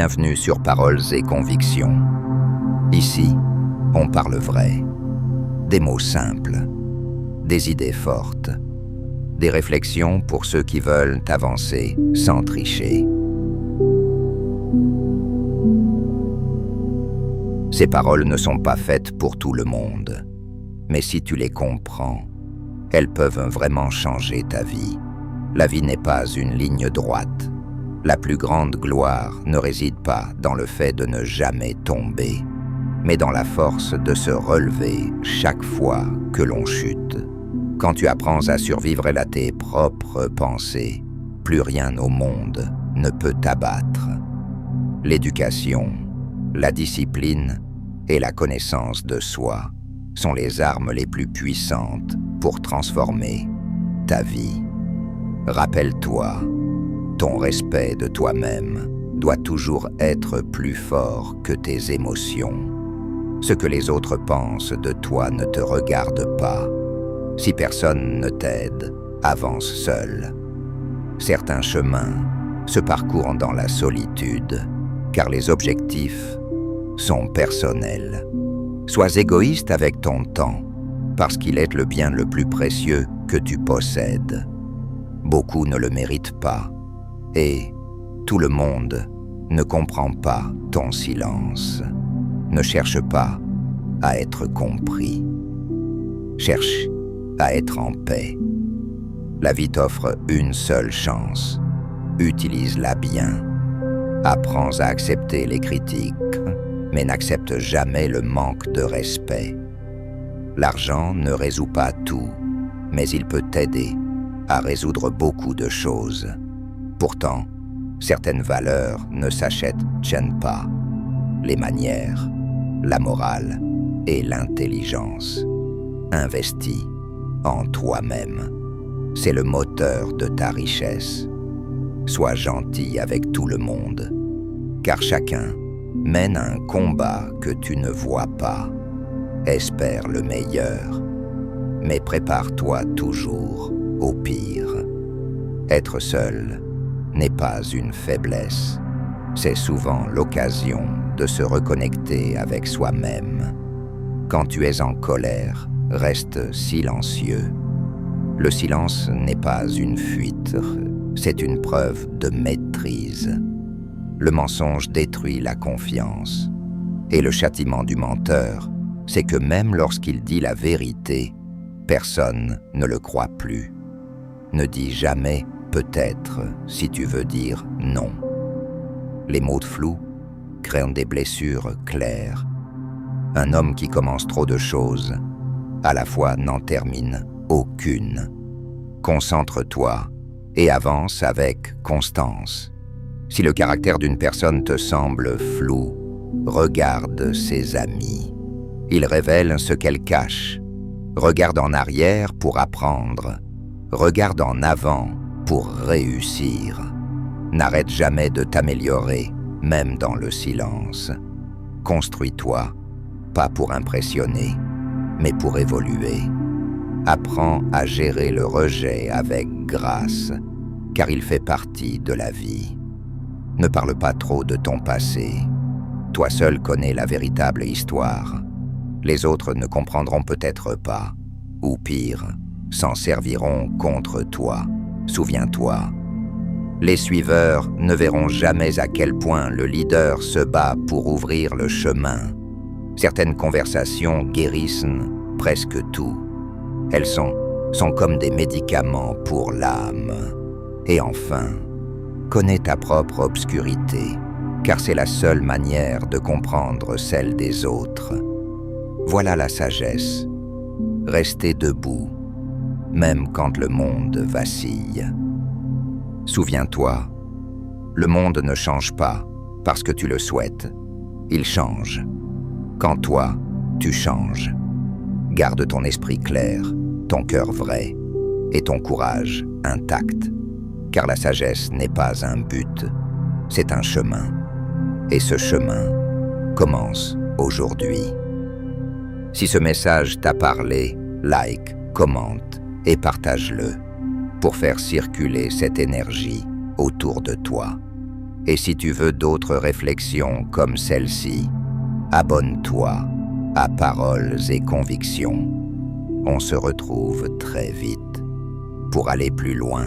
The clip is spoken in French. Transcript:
Bienvenue sur Paroles et Convictions. Ici, on parle vrai, des mots simples, des idées fortes, des réflexions pour ceux qui veulent avancer sans tricher. Ces paroles ne sont pas faites pour tout le monde, mais si tu les comprends, elles peuvent vraiment changer ta vie. La vie n'est pas une ligne droite. La plus grande gloire ne réside pas dans le fait de ne jamais tomber, mais dans la force de se relever chaque fois que l'on chute. Quand tu apprends à survivre à tes propres pensées, plus rien au monde ne peut t'abattre. L'éducation, la discipline et la connaissance de soi sont les armes les plus puissantes pour transformer ta vie. Rappelle-toi, ton respect de toi-même doit toujours être plus fort que tes émotions. Ce que les autres pensent de toi ne te regarde pas. Si personne ne t'aide, avance seul. Certains chemins se parcourent dans la solitude, car les objectifs sont personnels. Sois égoïste avec ton temps, parce qu'il est le bien le plus précieux que tu possèdes. Beaucoup ne le méritent pas, et tout le monde ne comprend pas ton silence. Ne cherche pas à être compris. Cherche à être en paix. La vie t'offre une seule chance. Utilise-la bien. Apprends à accepter les critiques, mais n'accepte jamais le manque de respect. L'argent ne résout pas tout, mais il peut t'aider à résoudre beaucoup de choses. Pourtant, certaines valeurs ne s'achètent pas. Les manières, la morale et l'intelligence. Investis en toi-même. C'est le moteur de ta richesse. Sois gentil avec tout le monde, car chacun mène un combat que tu ne vois pas. Espère le meilleur, mais prépare-toi toujours au pire. Être seul n'est pas une faiblesse, c'est souvent l'occasion de se reconnecter avec soi-même. Quand tu es en colère, reste silencieux. Le silence n'est pas une fuite, c'est une preuve de maîtrise. Le mensonge détruit la confiance, et le châtiment du menteur, c'est que même lorsqu'il dit la vérité, personne ne le croit plus. Ne dis jamais « peut-être » si tu veux dire « non ». Les mots flous créent des blessures claires. Un homme qui commence trop de choses, à la fois n'en termine aucune. Concentre-toi et avance avec constance. Si le caractère d'une personne te semble flou, regarde ses amis. Ils révèlent ce qu'elle cache. Regarde en arrière pour apprendre. Regarde en avant pour réussir. N'arrête jamais de t'améliorer, même dans le silence. Construis-toi, pas pour impressionner, mais pour évoluer. Apprends à gérer le rejet avec grâce, car il fait partie de la vie. Ne parle pas trop de ton passé. Toi seul connais la véritable histoire. Les autres ne comprendront peut-être pas, ou pire, s'en serviront contre toi. Souviens-toi. Les suiveurs ne verront jamais à quel point le leader se bat pour ouvrir le chemin. Certaines conversations guérissent presque tout. Elles sont comme des médicaments pour l'âme. Et enfin, connais ta propre obscurité, car c'est la seule manière de comprendre celle des autres. Voilà la sagesse. Rester debout, même quand le monde vacille. Souviens-toi, le monde ne change pas parce que tu le souhaites. Il change quand toi, tu changes. Garde ton esprit clair, ton cœur vrai et ton courage intact, car la sagesse n'est pas un but, c'est un chemin. Et ce chemin commence aujourd'hui. Si ce message t'a parlé, like, commente et partage-le pour faire circuler cette énergie autour de toi. Et si tu veux d'autres réflexions comme celle-ci, abonne-toi à Paroles et Convictions. On se retrouve très vite pour aller plus loin.